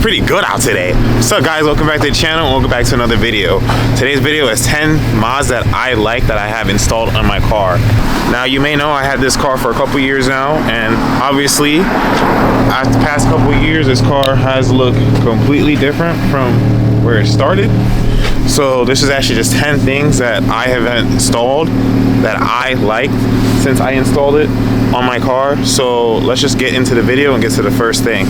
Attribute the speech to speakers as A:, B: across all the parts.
A: pretty good out today. What's up, guys? Welcome back to the channel and welcome back to another video. Today's video is 10 mods that I like that I have installed on my car. Now, you may know I had this car for a couple years now, and obviously after the past couple years this car has looked completely different from where it started. So this is actually just 10 things that I have installed that I like since I installed it on my car. So let's just get into the video and get to the first thing.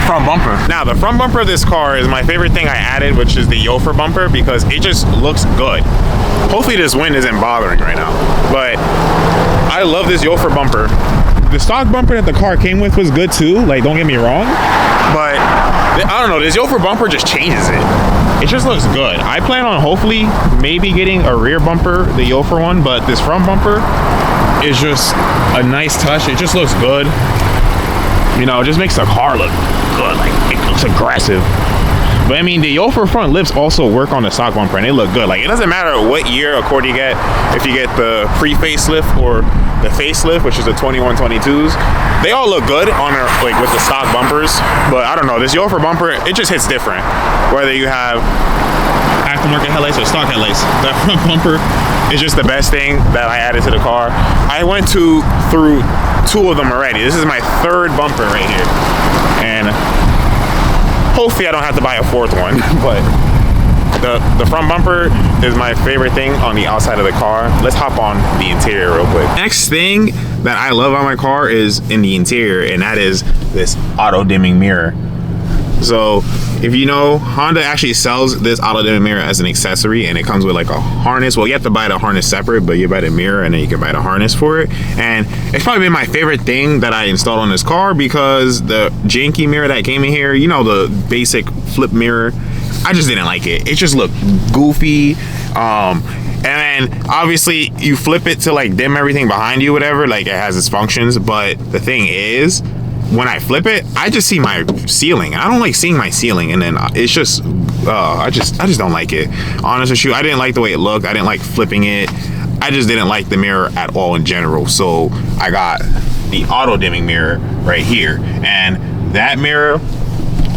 A: Front bumper. Now, the front bumper of this car is my favorite thing I added, which is the Jofer bumper, because it just looks good. Hopefully this wind isn't bothering right now, but I love this Jofer bumper. The stock bumper that the car came with was good too, like, don't get me wrong, but I don't know, this Jofer bumper just changes it. It just looks good. I plan on hopefully maybe getting a rear bumper, the Jofer one, but this front bumper is just a nice touch. It just looks good. You know, it just makes the car look good, like it looks aggressive. But I mean, the Jofer front lips also work on the stock bumper and they look good. Like, it doesn't matter what year of Accord you get, if you get the pre-facelift or the facelift, which is the 21, 22s, they all look good on their, like, with the stock bumpers. But I don't know, this Jofer bumper, it just hits different. Whether you have aftermarket headlights or stock headlights, that front bumper is just the best thing that I added to the car. I went through 2 of them already. This is my 3rd bumper right here, and hopefully I don't have to buy a 4th one. But the front bumper is my favorite thing on the outside of the car. Let's hop on the interior real quick. Next thing that I love on my car is in the interior, and that is this auto dimming mirror. So if you know, Honda actually sells this auto dimming mirror as an accessory, and it comes with like a harness. Well, you have to buy the harness separate, but you buy the mirror and then you can buy the harness for it. And it's probably been my favorite thing that I installed on this car, because the janky mirror that came in here, you know, the basic flip mirror, I just didn't like it. It just looked goofy. And then obviously you flip it to like dim everything behind you, whatever, like it has its functions. But the thing is, when I flip it, I just see my ceiling. I don't like seeing my ceiling, and then it's just, I just don't like it. Honest with you, I didn't like the way it looked. I didn't like flipping it. I just didn't like the mirror at all in general. So I got the auto dimming mirror right here, and that mirror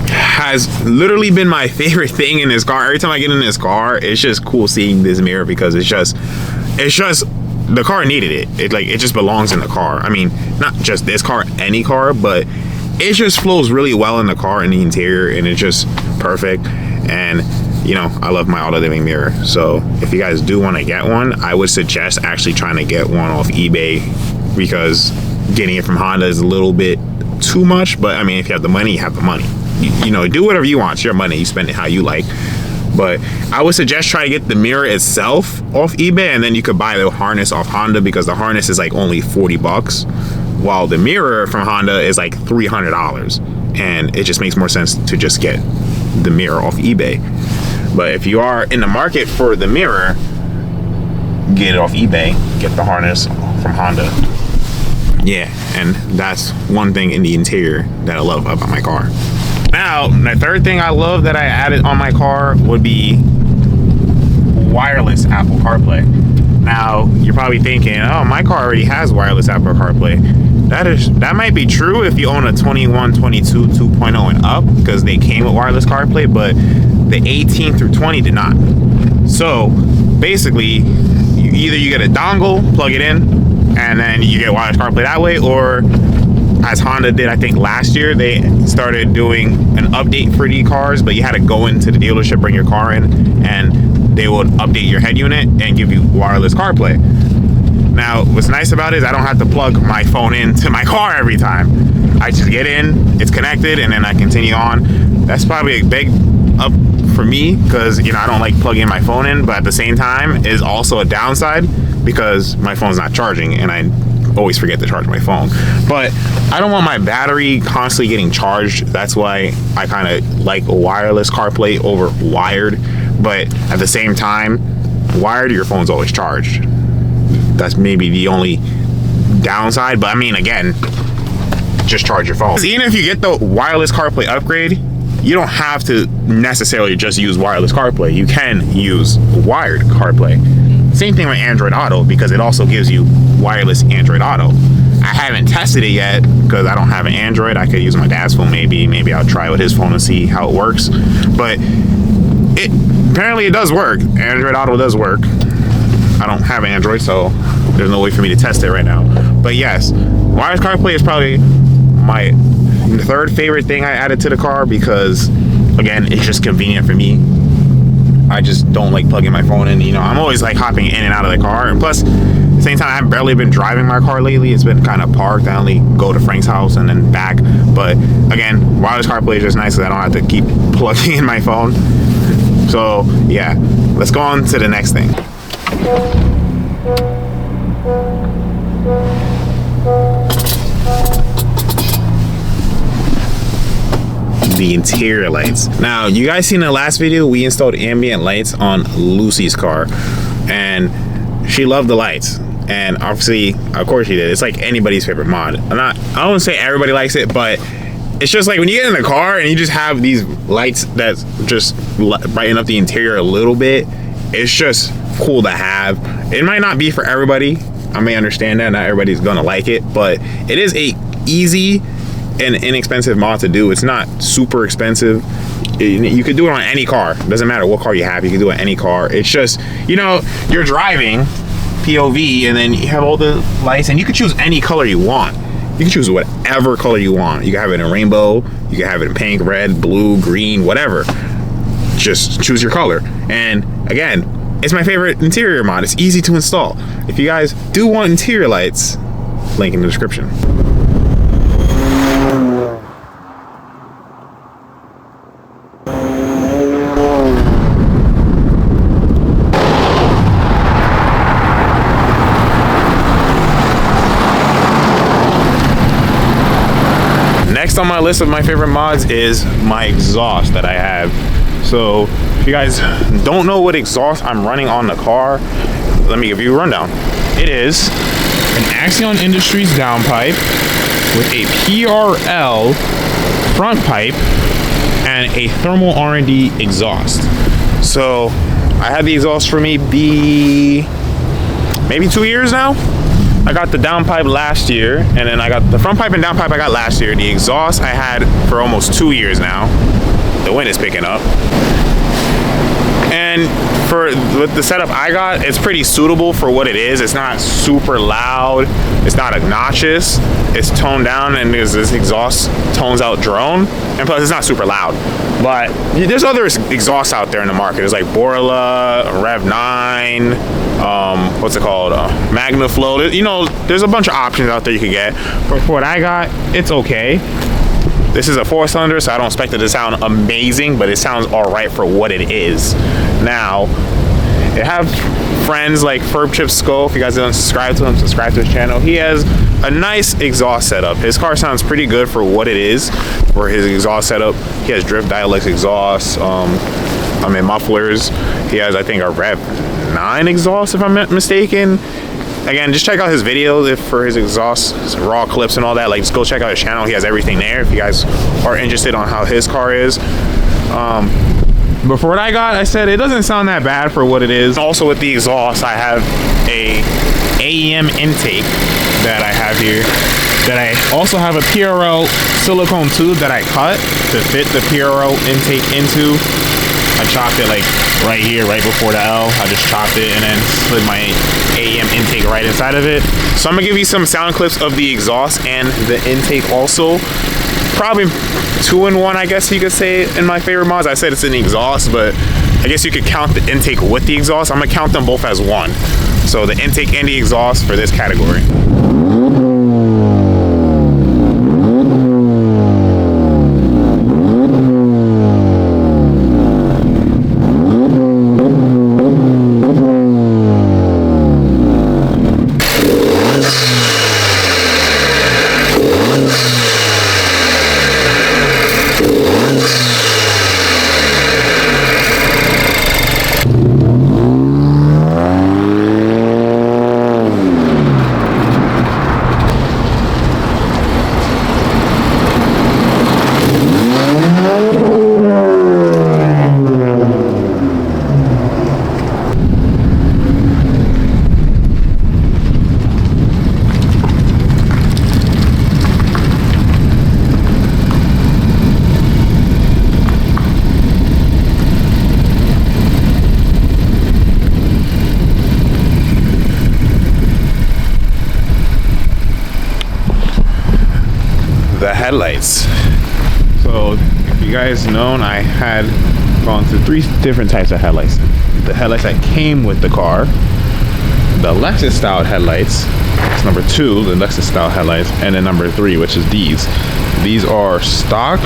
A: has literally been my favorite thing in this car. Every time I get in this car, it's just cool seeing this mirror, because it's just the car needed it. It just belongs in the car. I mean, not just this car, any car, but it just flows really well in the car, in the interior, and it's just perfect. And you know, I love my auto dimming mirror. So if you guys do want to get one, I would suggest actually trying to get one off eBay, because getting it from Honda is a little bit too much. But I mean, if you have the money, you have the money. You know, do whatever you want. It's your money. You spend it how you like. But I would suggest try to get the mirror itself off eBay, and then you could buy the harness off Honda, because the harness is like only 40 bucks, while the mirror from Honda is like $300. And it just makes more sense to just get the mirror off eBay. But if you are in the market for the mirror, get it off eBay, get the harness from Honda. Yeah, and that's one thing in the interior that I love about my car. Now, the 3rd thing I love that I added on my car would be wireless Apple CarPlay. Now, you're probably thinking, oh, my car already has wireless Apple CarPlay. That might be true if you own a 21, 22, 2.0 and up, because they came with wireless CarPlay, but the 18 through 20 did not. So basically, either you get a dongle, plug it in, and then you get wireless CarPlay that way, or as Honda did, I think last year, they started doing an update for the cars, but you had to go into the dealership, bring your car in, and they would update your head unit and give you wireless CarPlay. Now, what's nice about it is I don't have to plug my phone into my car every time. I just get in, it's connected, and then I continue on. That's probably a big up for me, because, you know, I don't like plugging my phone in, but at the same time is also a downside, because my phone's not charging, and I always forget to charge my phone. But I don't want my battery constantly getting charged. That's why I kind of like a wireless CarPlay over wired. But at the same time, wired, your phone's always charged. That's maybe the only downside. But I mean, again, just charge your phone. Even if you get the wireless CarPlay upgrade, you don't have to necessarily just use wireless CarPlay. You can use wired CarPlay. Same thing with Android Auto, because it also gives you wireless Android Auto. I haven't tested it yet because I don't have an Android. I could use my dad's phone maybe. Maybe I'll try with his phone and see how it works. But apparently it does work. Android Auto does work. I don't have Android, so there's no way for me to test it right now. But yes, wireless CarPlay is probably my third favorite thing I added to the car, because again, it's just convenient for me. I just don't like plugging my phone in. You know, I'm always like hopping in and out of the car, and plus at the same time, I've barely been driving my car lately. It's been kind of parked. I only go to Frank's house and then back. But again, wireless CarPlay is just nice because I don't have to keep plugging in my phone. So yeah, let's go on to the next thing. The interior lights. Now, you guys seen in the last video, we installed ambient lights on Lucy's car, and she loved the lights. And obviously, of course she did. It's like anybody's favorite mod. I don't want to say everybody likes it, but it's just like when you get in the car and you just have these lights that just brighten up the interior a little bit, it's just cool to have. It might not be for everybody. I may understand that not everybody's gonna like it, but it is a easy and inexpensive mod to do. It's not super expensive. You could do it on any car. It doesn't matter what car you have. You can do it on any car. It's just, you know, you're driving POV and then you have all the lights, and you can choose any color you want. You can choose whatever color you want. You can have it in rainbow. You can have it in pink, red, blue, green, whatever. Just choose your color. And again, it's my favorite interior mod. It's easy to install. If you guys do want interior lights, link in the description. Next on my list of my favorite mods is my exhaust that I have. So if you guys don't know what exhaust I'm running on the car, let me give you a rundown. It is an Axion Industries downpipe with a PRL front pipe and a thermal R&D exhaust. So I had the exhaust for maybe 2 years now. I got the downpipe last year, and then I got the front pipe and downpipe I got last year. The exhaust I had for almost 2 years now. The wind is picking up. And with the setup I got, it's pretty suitable for what it is. It's not super loud. It's not obnoxious. It's toned down, and this exhaust tones out drone. And plus, it's not super loud. But there's other exhausts out there in the market. There's like Borla, Rev 9, what's it called? MagnaFlow. You know, there's a bunch of options out there you can get. But for what I got, it's okay. This is a 4-cylinder, so I don't expect it to sound amazing, but it sounds all right for what it is. Now, I have friends like FurbChipsSkull. If you guys don't subscribe to him, subscribe to his channel. He has a nice exhaust setup. His car sounds pretty good for what it is, for his exhaust setup. He has Drift Dialects exhaust, mufflers. He has, I think, a Rev 9 exhaust, if I'm not mistaken. Again, just check out his videos for his exhaust, his raw clips and all that. Like, just go check out his channel. He has everything there if you guys are interested on how his car is. But for what I got, I said it doesn't sound that bad for what it is. Also with the exhaust, I have a AEM intake that I have here. That I also have a PRL silicone tube that I cut to fit the PRL intake into. I chopped it like right here, right before the L. I just chopped it and then slid my AEM intake right inside of it. So I'm gonna give you some sound clips of the exhaust and the intake also. Probably 2-in-1, I guess you could say, in my favorite mods. I said it's in the exhaust, but I guess you could count the intake with the exhaust. I'm gonna count them both as one. So the intake and the exhaust for this category. the headlights. So if you guys known, I had gone through 3 different types of headlights. The headlights that came with the car, the Lexus style headlights, it's number 2, the Lexus style headlights, and then number 3, which is these. These are stock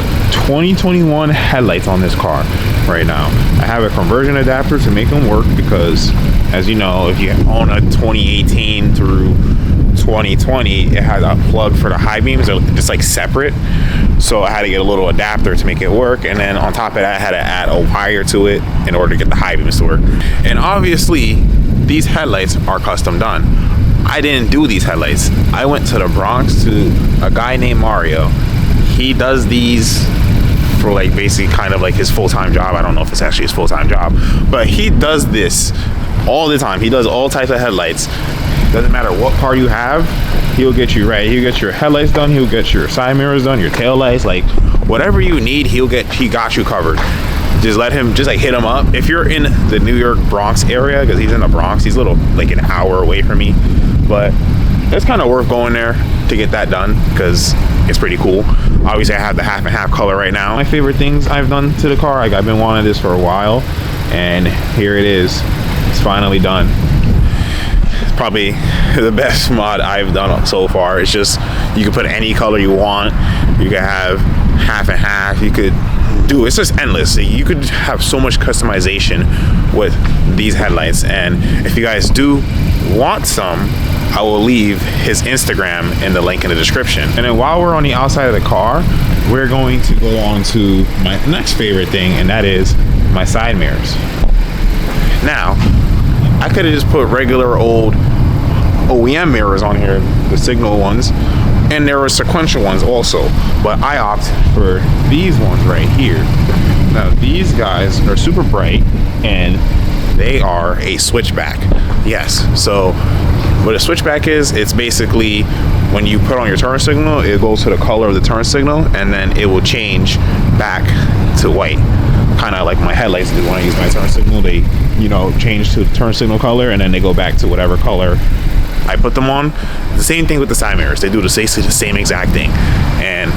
A: 2021 headlights on this car right now. I have a conversion adapter to make them work because, as you know, if you own a 2018 through 2020, it has a plug for the high beams. They're just like separate. So I had to get a little adapter to make it work, and then on top of that I had to add a wire to it in order to get the high beams to work. And obviously these headlights are custom done. I didn't do these headlights. I went to the Bronx to a guy named Mario. He does these for like basically kind of like his full-time job. I don't know if it's actually his full-time job, but he does this all the time. He does all types of headlights. Doesn't matter what car you have, he'll get you right. He'll get your headlights done, he'll get your side mirrors done, your tail lights, like whatever you need, he got you covered. Just let him, just like hit him up. If you're in the New York Bronx area, because he's in the Bronx, he's a little like an hour away from me, but it's kind of worth going there to get that done because it's pretty cool. Obviously I have the half and half color right now. My favorite things I've done to the car, I've been wanting this for a while, and here it is. It's finally done. Probably the best mod I've done so far. It's just, you can put any color you want. You can have half and half. You could do, it's just endless. You could have so much customization with these headlights. And if you guys do want some, I will leave his Instagram in the link in the description. And then while we're on the outside of the car, we're going to go on to my next favorite thing, and that is my side mirrors. Now, I could have just put regular old OEM mirrors on here, the signal ones, and there were sequential ones also, but I opt for these ones right here. Now these guys are super bright and they are a switchback. Yes, so what a switchback is, it's basically when you put on your turn signal, it goes to the color of the turn signal and then it will change back to white. Kind of like my headlights do when I use my turn signal. They, you know, change to turn signal color and then they go back to whatever color I put them on. The same thing with the side mirrors. They do the same exact thing. And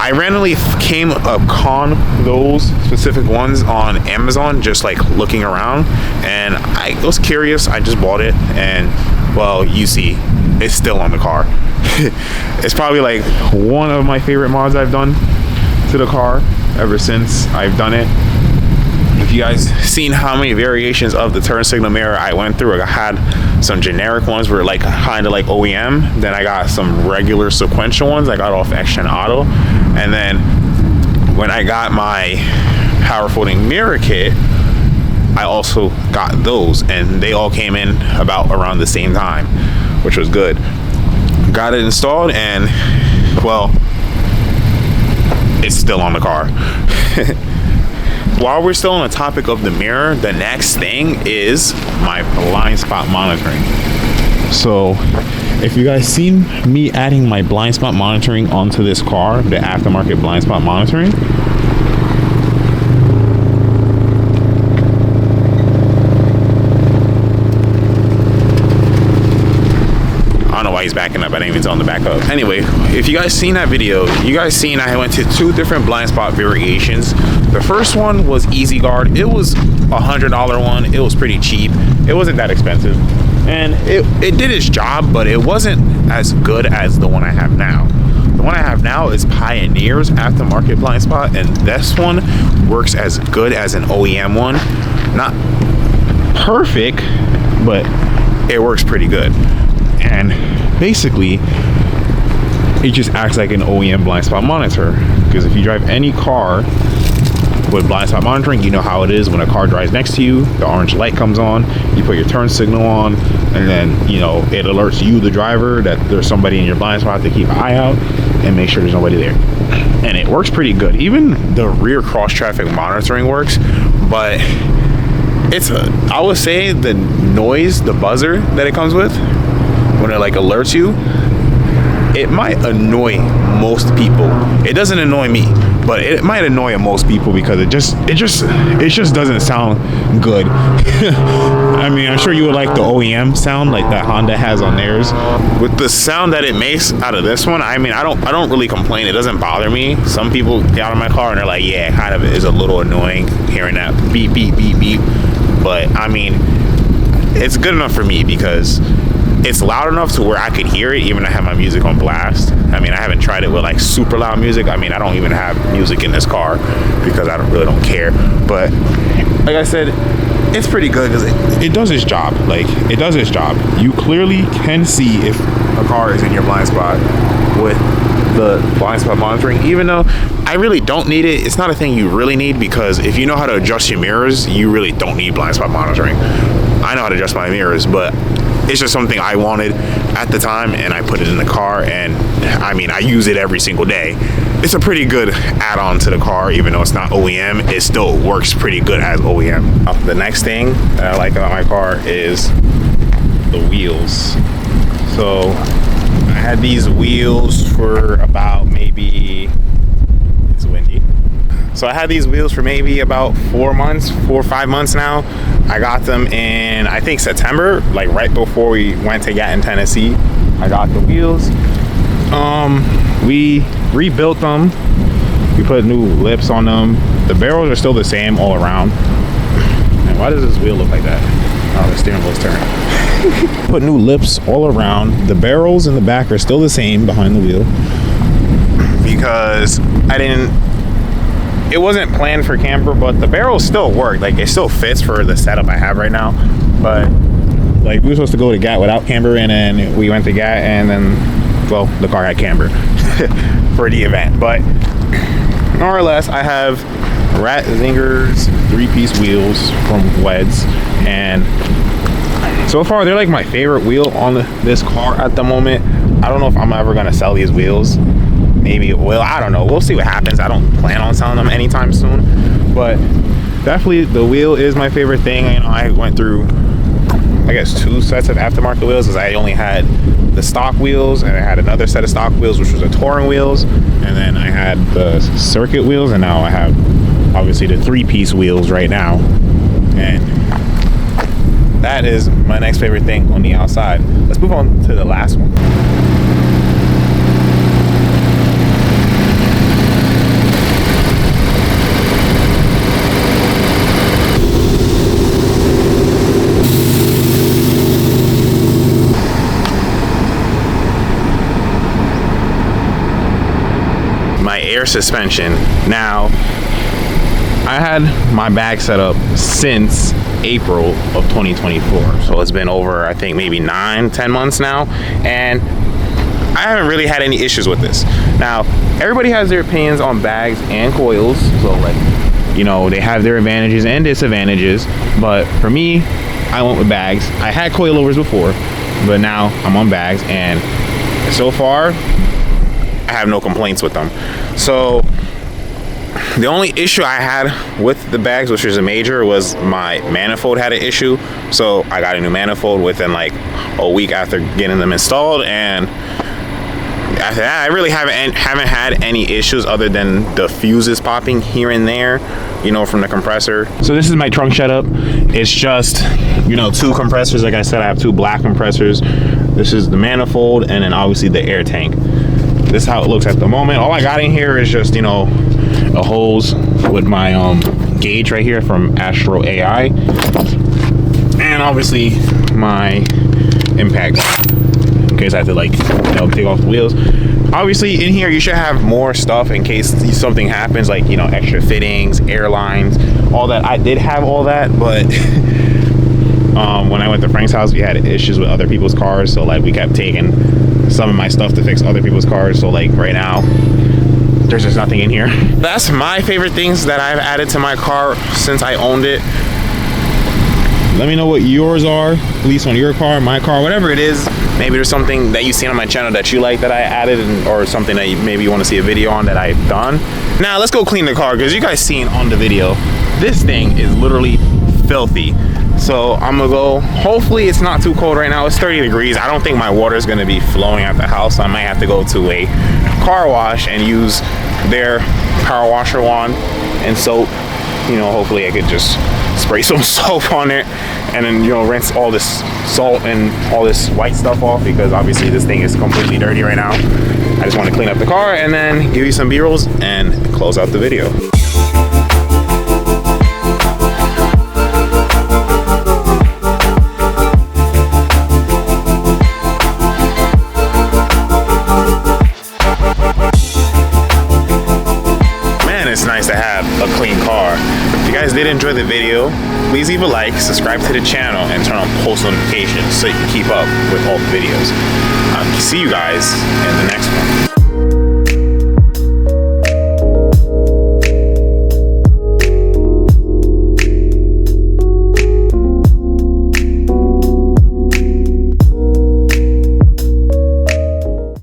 A: I randomly came upon those specific ones on Amazon, just like looking around, and I was curious. I just bought it, and well, you see, it's still on the car. It's probably like one of my favorite mods I've done to the car ever since I've done it. If you guys seen how many variations of the turn signal mirror I went through, I had some generic ones were like kind of like OEM, then I got some regular sequential ones I got off Action Auto, and then when I got my power folding mirror kit, I also got those, and they all came in about around the same time, which was good. Got it installed, and well, it's still on the car. While we're still on the topic of the mirror, the next thing is my blind spot monitoring. So if you guys seen me adding my blind spot monitoring onto this car, the aftermarket blind spot monitoring, he's backing up. I didn't even tell him to back up. Anyway, if you guys seen that video, you guys seen I went to 2 different blind spot variations. The first one was Easy Guard. It was $100 one. It was pretty cheap. It wasn't that expensive, and it did its job, but it wasn't as good as the one I have now. The one I have now is Pioneer's aftermarket blind spot, and this one works as good as an OEM one. Not perfect, but it works pretty good. And basically it just acts like an OEM blind spot monitor, because if you drive any car with blind spot monitoring, you know how it is when a car drives next to you, the orange light comes on, you put your turn signal on, and then, you know, it alerts you, the driver, that there's somebody in your blind spot to keep an eye out and make sure there's nobody there. And it works pretty good. Even the rear cross traffic monitoring works, but I would say the noise, the buzzer that it comes with when it like alerts you, it might annoy most people. It doesn't annoy me, but it might annoy most people because it just doesn't sound good. I mean, I'm sure you would like the OEM sound like that Honda has on theirs. With the sound that it makes out of this one, I mean, I don't really complain. It doesn't bother me. Some people get out of my car and they're like, yeah, it kind of is a little annoying hearing that beep, beep, beep, beep. But I mean, it's good enough for me because it's loud enough to where I could hear it even if I have my music on blast. I mean, I haven't tried it with like super loud music. I mean, I don't even have music in this car because I really don't care. But like I said, it's pretty good because it does its job. Like, it does its job. You clearly can see if a car is in your blind spot with the blind spot monitoring, even though I really don't need it. It's not a thing you really need because if you know how to adjust your mirrors, you really don't need blind spot monitoring. I know how to adjust my mirrors, but it's just something I wanted at the time and I put it in the car, and I mean, I use it every single day. It's a pretty good add-on to the car. Even though it's not OEM, it still works pretty good as OEM. The next thing that I like about my car is the wheels. So I had these wheels for about maybe, it's windy. So I had these wheels for maybe about 4 or 5 months now. I got them in, I think, September, like right before we went to Gatton, Tennessee. I got the wheels. We rebuilt them. We put new lips on them. The barrels are still the same all around. And why does this wheel look like that? Oh, the steering wheel's turning. Put new lips all around. The barrels in the back are still the same behind the wheel because it wasn't planned for camber, but the barrels still work. Like, it still fits for the setup I have right now. But like, we were supposed to go to Gat without camber, and then we went to Gat, and then, well, the car had camber for the event. But more or less, I have Ratzinger's 3-piece wheels from Weds, and so far they're like my favorite wheel on this car at the moment. I don't know if I'm ever gonna sell these wheels. Maybe it will. I don't know. We'll see what happens. I don't plan on selling them anytime soon, but definitely the wheel is my favorite thing. You know, I went through, I guess, 2 sets of aftermarket wheels because I only had the stock wheels, and I had another set of stock wheels, which was the touring wheels, and then I had the circuit wheels, and now I have obviously the 3-piece wheels right now. And that is my next favorite thing on the outside. Let's move on to the last one. My air suspension. Now, I had my bag set up since April of 2024, so it's been over, I think, maybe 9-10 months now, and I haven't really had any issues with this. Now, everybody has their opinions on bags and coils, so like, you know, they have their advantages and disadvantages, but for me, I went with bags. I had coilovers before, but now I'm on bags, and so far I have no complaints with them. So the only issue I had with the bags, which was a major, was my manifold had an issue. So I got a new manifold within like a week after getting them installed, and after that, I really haven't had any issues other than the fuses popping here and there, you know, from the compressor. So this is my trunk setup. It's just, you know, 2 compressors. Like I said, I have 2 black compressors. This is the manifold, and then obviously the air tank. This is how it looks at the moment. All I got in here is just, you know, a hose with my gauge right here from Astro AI, and obviously my impact in case I have to, like, you know, take off the wheels. Obviously in here you should have more stuff in case something happens, like, you know, extra fittings, airlines, all that. I did have all that, but when I went to Frank's house, we had issues with other people's cars, so like we kept taking some of my stuff to fix other people's cars. So like right now there's just nothing in here. That's my favorite things that I've added to my car since I owned it. Let me know what yours are, at least on your car, my car, whatever it is. Maybe there's something that you've seen on my channel that you like that I added, or something that maybe you want to see a video on that I've done. Now let's go clean the car, because you guys seen on the video, this thing is literally filthy. So I'm gonna go, hopefully it's not too cold right now. It's 30 degrees. I don't think my water is gonna be flowing at the house. So I might have to go to a car wash and use their power washer wand and soap. You know, hopefully I could just spray some soap on it and then, you know, rinse all this salt and all this white stuff off, because obviously this thing is completely dirty right now. I just want to clean up the car and then give you some B-rolls and close out the video. It's nice to have a clean car. If you guys did enjoy the video, please leave a like, subscribe to the channel, and turn on post notifications so you can keep up with all the videos. See you guys in the next one.